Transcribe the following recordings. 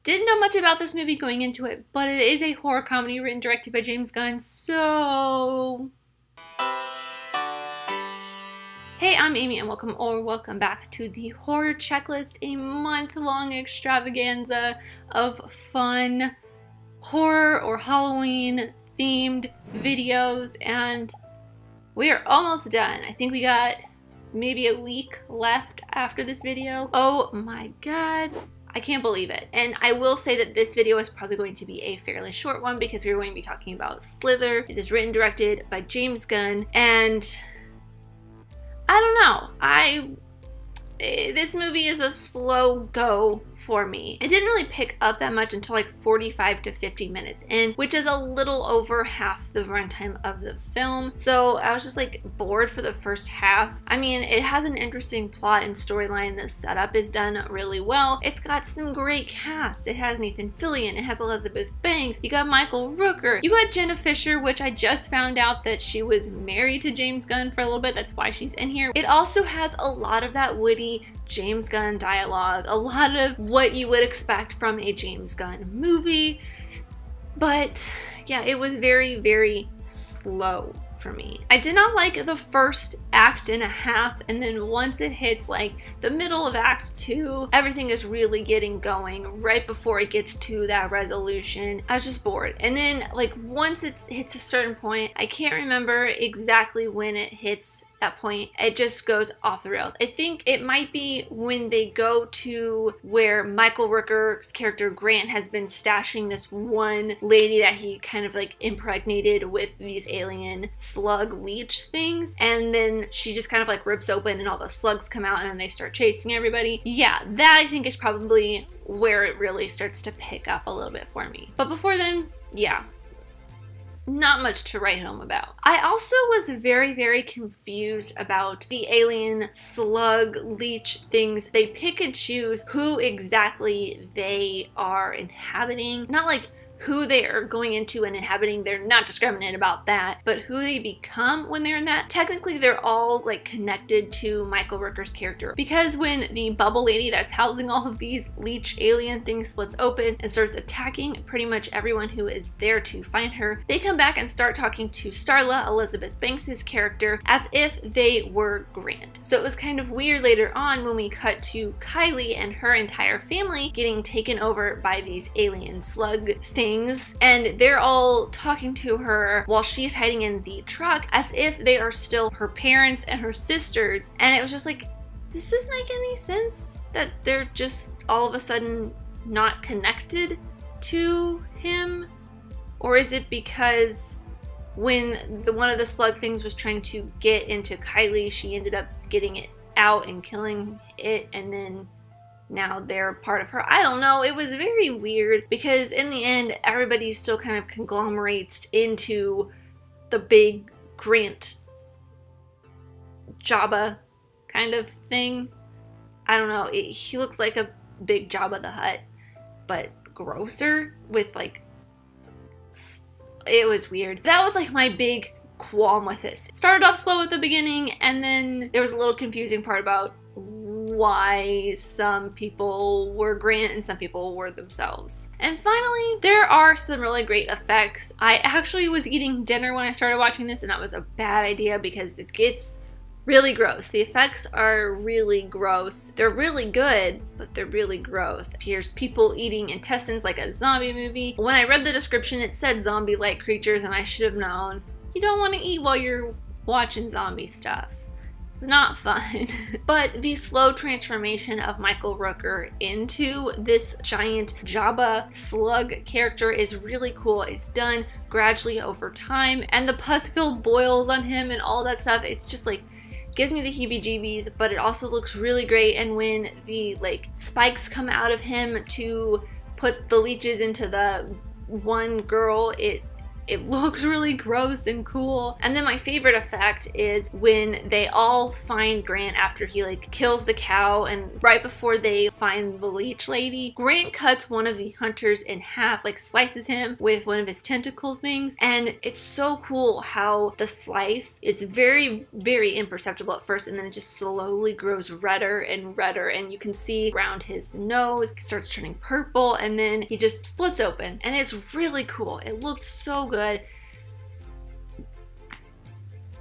Didn't know much about this movie going into it, but it is a horror comedy written and directed by James Gunn, so... Hey, I'm Amy and welcome back to the Horror Checklist, a month-long extravaganza of fun horror or Halloween themed videos, and we are almost done. I think we got maybe a week left after this video. Oh my god. I can't believe it. And I will say that this video is probably going to be a fairly short one because we're going to be talking about Slither. It is written and directed by James Gunn, and I don't know. This movie is a slow go for me. It didn't really pick up that much until like 45 to 50 minutes in, which is a little over half the runtime of the film. So I was just like bored for the first half. I mean, it has an interesting plot and storyline. The setup is done really well. It's got some great cast. It has Nathan Fillion. It has Elizabeth Banks. You got Michael Rooker. You got Jenna Fisher, which I just found out that she was married to James Gunn for a little bit. That's why she's in here. It also has a lot of that witty James Gunn dialogue, a lot of what you would expect from a James Gunn movie, but yeah, it was very, very slow for me. I did not like the first act and a half, and then once it hits like the middle of act 2, everything is really getting going right before it gets to that resolution. I was just bored. And then like once it hits a certain point, I can't remember exactly when it hits that point, it just goes off the rails. I think it might be when they go to where Michael Rooker's character Grant has been stashing this one lady that he kind of like impregnated with these alien slug leech things, and then she just kind of like rips open and all the slugs come out and then they start chasing everybody. Yeah, that I think is probably where it really starts to pick up a little bit for me. But before then, yeah, not much to write home about. I also was very, very confused about the alien slug leech things. They pick and choose who exactly they are inhabiting. Not like who they are going into and inhabiting, they're not discriminating about that, but who they become when they're in that. Technically, they're all like connected to Michael Rooker's character, because when the bubble lady that's housing all of these leech alien things splits open and starts attacking pretty much everyone who is there to find her, they come back and start talking to Starla, Elizabeth Banks's character, as if they were Grant. So it was kind of weird later on when we cut to Kylie and her entire family getting taken over by these alien slug things, and they're all talking to her while she's hiding in the truck as if they are still her parents and her sisters. And it was just like, does this make any sense that they're just all of a sudden not connected to him? Or is it because when one of the slug things was trying to get into Kylie, she ended up getting it out and killing it, and then now they're part of her? I don't know. It was very weird because in the end, everybody still kind of conglomerates into the big Grant Jabba kind of thing. I don't know. He looked like a big Jabba the Hutt, but grosser with like... It was weird. That was like my big qualm with this. It started off slow at the beginning, and then there was a little confusing part about why some people were Grant and some people were themselves. And finally, there are some really great effects. I actually was eating dinner when I started watching this, and that was a bad idea because it gets really gross. The effects are really gross. They're really good, but they're really gross. Here's people eating intestines like a zombie movie. When I read the description, it said zombie-like creatures, and I should have known. You don't want to eat while you're watching zombie stuff. It's not fun. But the slow transformation of Michael Rooker into this giant Jabba slug character is really cool. It's done gradually over time, and the pus-filled boils on him and all that stuff, it's just like, gives me the heebie-jeebies, but it also looks really great. And when the like spikes come out of him to put the leeches into the one girl, it It looks really gross and cool. And then my favorite effect is when they all find Grant after he like kills the cow, and right before they find the leech lady, Grant cuts one of the hunters in half, like slices him with one of his tentacle things. And it's so cool how the slice, it's very, very imperceptible at first, and then it just slowly grows redder and redder, and you can see around his nose, it starts turning purple, and then he just splits open, and it's really cool. It looked so good.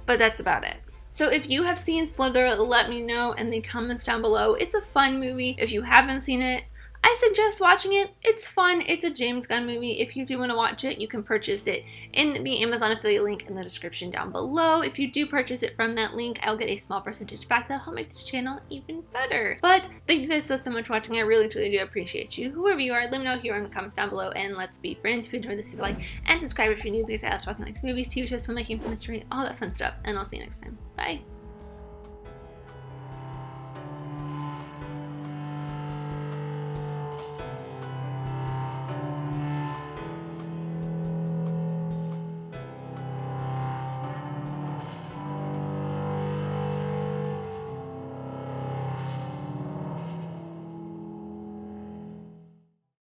But that's about it. So if you have seen Slither, let me know in the comments down below. It's a fun movie. If you haven't seen it, I suggest watching it. It's fun. It's a James Gunn movie. If you do want to watch it, you can purchase it in the Amazon affiliate link in the description down below. If you do purchase it from that link, I'll get a small percentage back. That'll help make this channel even better. But thank you guys so much for watching. I really, truly do appreciate you. Whoever you are, let me know here in the comments down below, and let's be friends. If you enjoyed this, leave a like and subscribe if you're new, because I love talking like movies, TV shows, filmmaking, film history, all that fun stuff. And I'll see you next time. Bye.